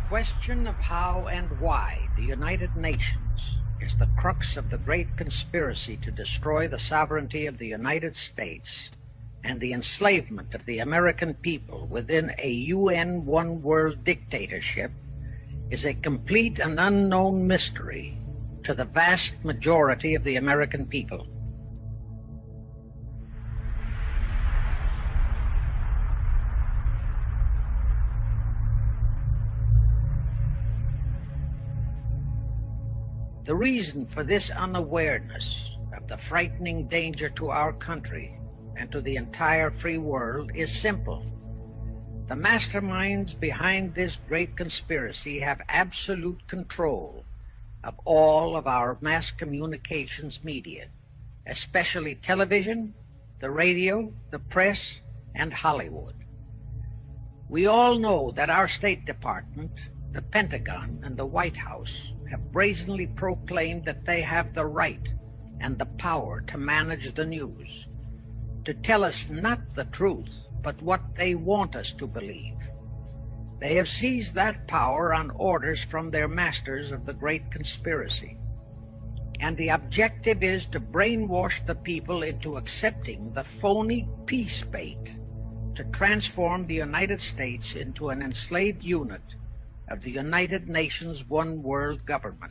question of how and why the United Nations is the crux of the great conspiracy to destroy the sovereignty of the United States and the enslavement of the American people within a UN one-world dictatorship is a complete and unknown mystery to the vast majority of the American people. The reason for this unawareness of the frightening danger to our country and to the entire free world is simple. The masterminds behind this great conspiracy have absolute control of all of our mass communications media, especially television, the radio, the press, and Hollywood. We all know that our State Department, the Pentagon, and the White House have brazenly proclaimed that they have the right and the power to manage the news, to tell us not the truth, but what they want us to believe. They have seized that power on orders from their masters of the great conspiracy. And the objective is to brainwash the people into accepting the phony peace bait, to transform the United States into an enslaved unit of the United Nations one world government.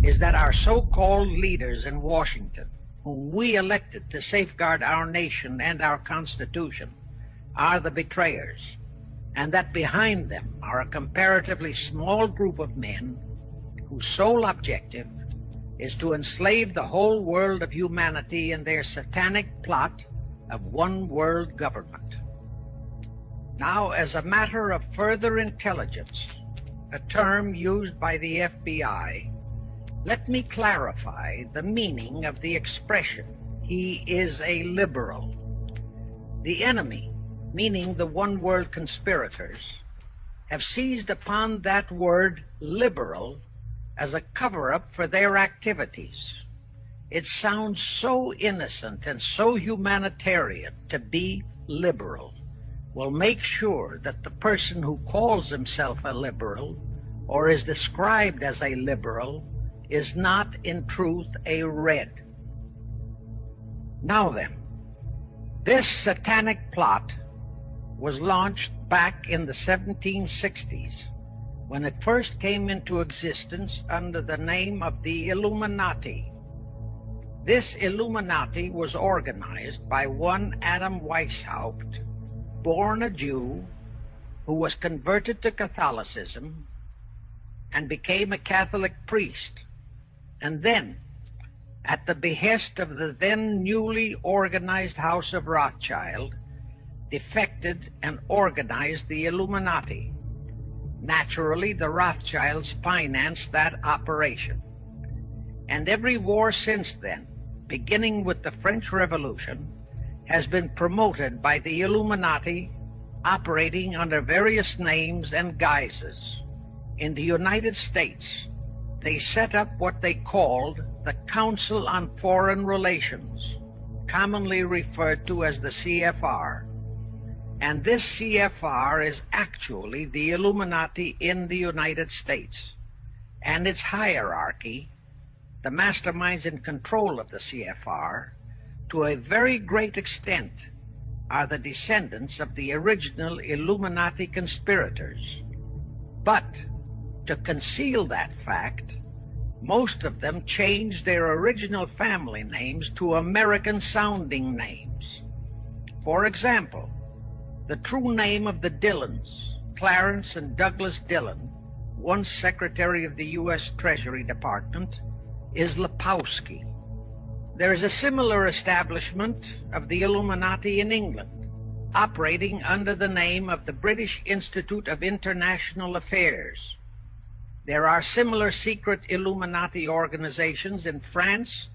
Is that our so-called leaders in Washington, whom we elected to safeguard our nation and our Constitution, are the betrayers, and that behind them are a comparatively small group of men whose sole objective is to enslave the whole world of humanity in their satanic plot of one world government. Now, as a matter of further intelligence, a term used by the FBI, let me clarify the meaning of the expression, "he is a liberal." The enemy, meaning the one-world conspirators, have seized upon that word liberal as a cover-up for their activities. It sounds so innocent and so humanitarian to be liberal. Will make sure that the person who calls himself a liberal or is described as a liberal is not in truth a red. Now then, this satanic plot was launched back in the 1760s when it first came into existence under the name of the Illuminati. This Illuminati was organized by one Adam Weishaupt, born a Jew, who was converted to Catholicism and became a Catholic priest, and then, at the behest of the then newly organized House of Rothschild, defected and organized the Illuminati. Naturally, the Rothschilds financed that operation. And every war since then, beginning with the French Revolution, has been promoted by the Illuminati, operating under various names and guises. In the United States, they set up what they called the Council on Foreign Relations, commonly referred to as the CFR. And this CFR is actually the Illuminati in the United States. And its hierarchy, the masterminds in control of the CFR, to a very great extent, are the descendants of the original Illuminati conspirators. But to conceal that fact, most of them changed their original family names to American-sounding names. For example, the true name of the Dillons, Clarence and Douglas Dillon, once Secretary of the U.S. Treasury Department, is Lepowski. There is a similar establishment of the Illuminati in England, operating under the name of the British Institute of International Affairs. There are similar secret Illuminati organizations in France,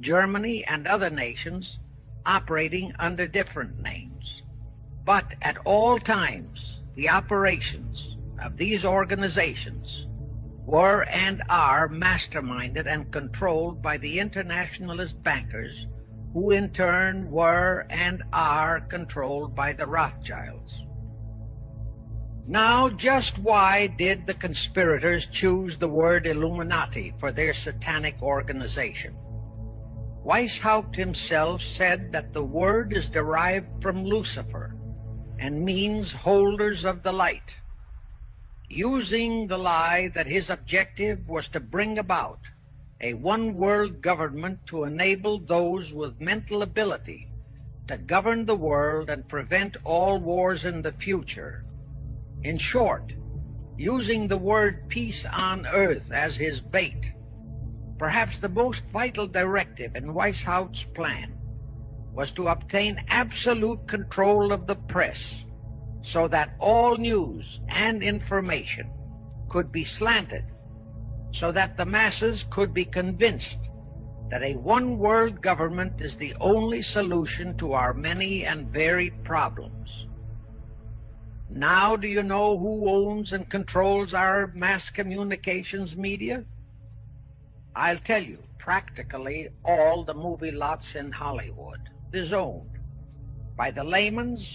Germany, and other nations, operating under different names. But at all times, the operations of these organizations were and are masterminded and controlled by the internationalist bankers, who in turn were and are controlled by the Rothschilds. Now, just why did the conspirators choose the word Illuminati for their satanic organization? Weishaupt himself said that the word is derived from Lucifer and means holders of the light, using the lie that his objective was to bring about a one-world government to enable those with mental ability to govern the world and prevent all wars in the future. In short, using the word peace on earth as his bait. Perhaps the most vital directive in Weishaupt's plan was to obtain absolute control of the press so that all news and information could be slanted, so that the masses could be convinced that a one-world government is the only solution to our many and varied problems. Now do you know who owns and controls our mass communications media? I'll tell you, practically all the movie lots in Hollywood is owned by the Lehmans,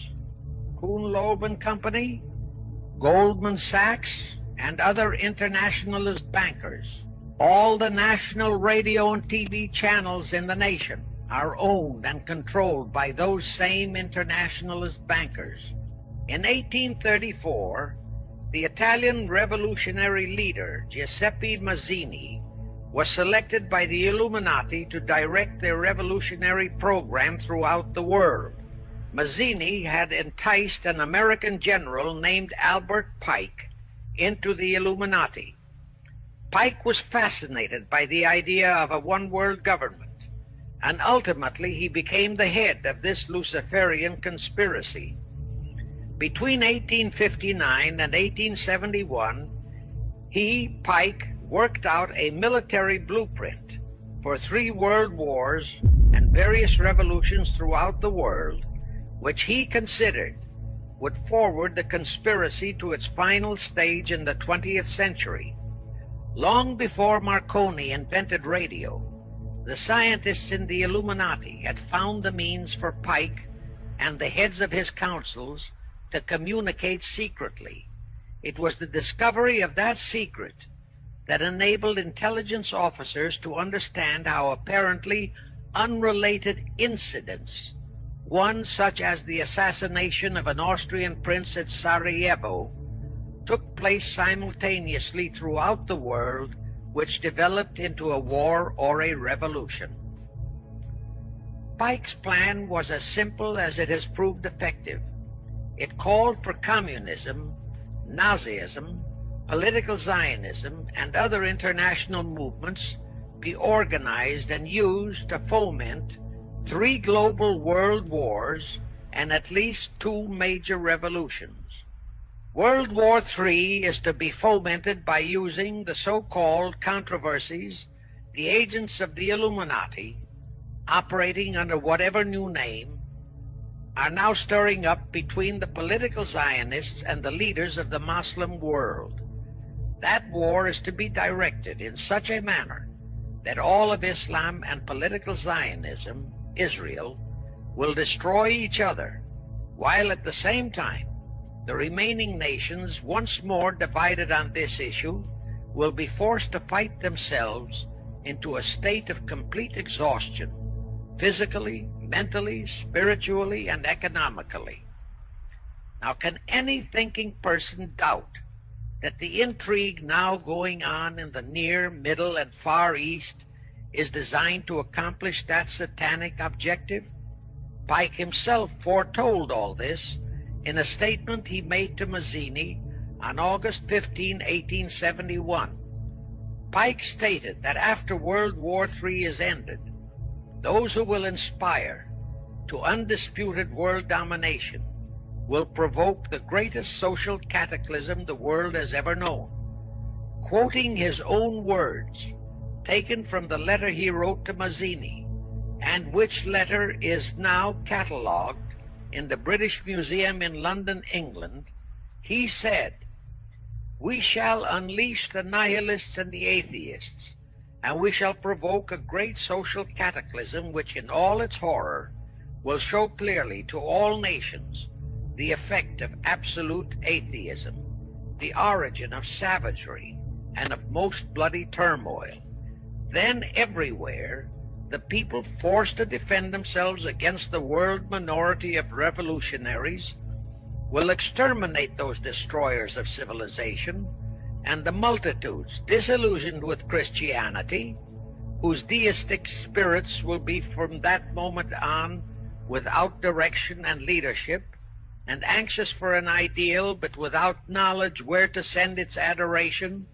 Kuhn Loeb and Company, Goldman Sachs, and other internationalist bankers. All the national radio and TV channels in the nation are owned and controlled by those same internationalist bankers. In 1834, the Italian revolutionary leader Giuseppe Mazzini was selected by the Illuminati to direct their revolutionary program throughout the world. Mazzini had enticed an American general named Albert Pike into the Illuminati. Pike was fascinated by the idea of a one-world government, and ultimately he became the head of this Luciferian conspiracy. Between 1859 and 1871, he, Pike, worked out a military blueprint for 3 world wars and various revolutions throughout the world, which he considered would forward the conspiracy to its final stage in the 20th century. Long before Marconi invented radio, the scientists in the Illuminati had found the means for Pike and the heads of his councils to communicate secretly. It was the discovery of that secret that enabled intelligence officers to understand how apparently unrelated incidents, one such as the assassination of an Austrian prince at Sarajevo, took place simultaneously throughout the world, which developed into a war or a revolution. Pike's plan was as simple as it has proved effective. It called for communism, Nazism, political Zionism, and other international movements be organized and used to foment 3 global world wars and at least 2 major revolutions. World War III is to be fomented by using the so-called controversies the agents of the Illuminati, operating under whatever new name, are now stirring up between the political Zionists and the leaders of the Muslim world. That war is to be directed in such a manner that all of Islam and political Zionism, Israel, will destroy each other, while at the same time the remaining nations, once more divided on this issue, will be forced to fight themselves into a state of complete exhaustion, physically, mentally, spiritually, and economically. Now, can any thinking person doubt that the intrigue now going on in the Near, Middle, and Far East is designed to accomplish that satanic objective? Pike himself foretold all this in a statement he made to Mazzini on August 15, 1871. Pike stated that after World War III is ended, those who will inspire to undisputed world domination will provoke the greatest social cataclysm the world has ever known. Quoting his own words, taken from the letter he wrote to Mazzini, and which letter is now catalogued in the British Museum in London, England, he said, "We shall unleash the nihilists and the atheists, and we shall provoke a great social cataclysm which in all its horror will show clearly to all nations the effect of absolute atheism." the origin of savagery and of most bloody turmoil, then everywhere the people forced to defend themselves against the world minority of revolutionaries will exterminate those destroyers of civilization, and the multitudes disillusioned with Christianity, whose deistic spirits will be from that moment on without direction and leadership, and anxious for an ideal but without knowledge where to send its adoration,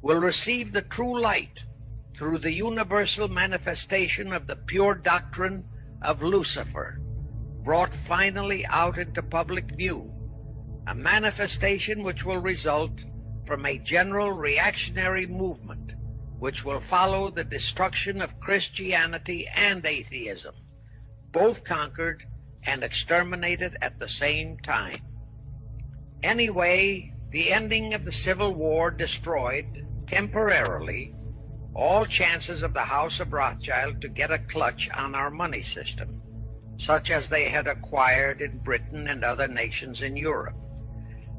will receive the true light through the universal manifestation of the pure doctrine of Lucifer, brought finally out into public view, a manifestation which will result from a general reactionary movement which will follow the destruction of Christianity and atheism, both conquered and exterminated at the same time. Anyway, the ending of the Civil War destroyed, temporarily, all chances of the House of Rothschild to get a clutch on our money system, such as they had acquired in Britain and other nations in Europe.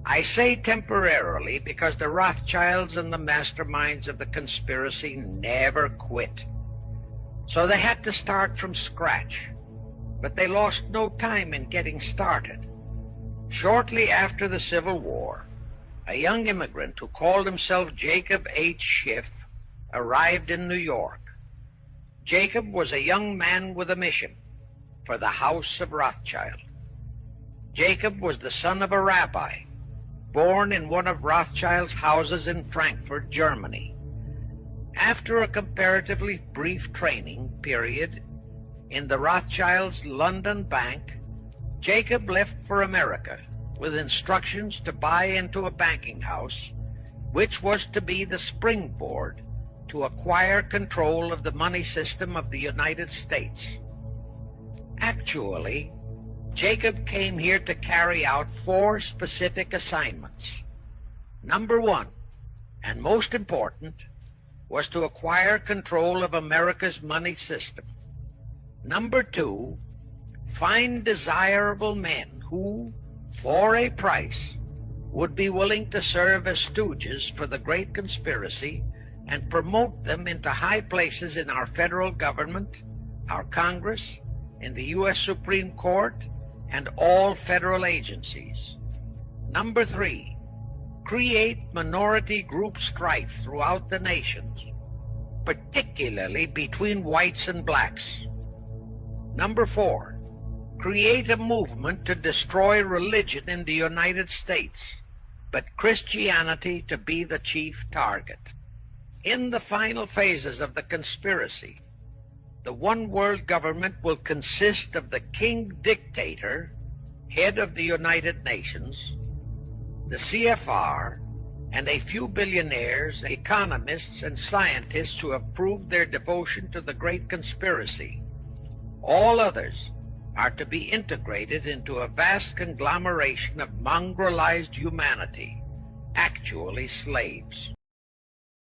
I say temporarily because the Rothschilds and the masterminds of the conspiracy never quit. So they had to start from scratch, but they lost no time in getting started. Shortly after the Civil War, a young immigrant who called himself Jacob H. Schiff arrived in New York. Jacob was a young man with a mission for the House of Rothschild. Jacob was the son of a rabbi, born in one of Rothschild's houses in Frankfurt, Germany. After a comparatively brief training period in the Rothschilds' London bank, Jacob left for America with instructions to buy into a banking house, which was to be the springboard to acquire control of the money system of the United States. Actually, Jacob came here to carry out 4 specific assignments. Number 1, and most important, was to acquire control of America's money system. Number 2, find desirable men who, for a price, would be willing to serve as stooges for the great conspiracy and promote them into high places in our federal government, our Congress, in the U.S. Supreme Court, and all federal agencies. Number 3, create minority group strife throughout the nations, particularly between whites and blacks. Number 4, create a movement to destroy religion in the United States, but Christianity to be the chief target. In the final phases of the conspiracy, the one-world government will consist of the king-dictator, head of the United Nations, the CFR, and a few billionaires, economists, and scientists who have proved their devotion to the great conspiracy. All others are to be integrated into a vast conglomeration of mongrelized humanity, actually slaves.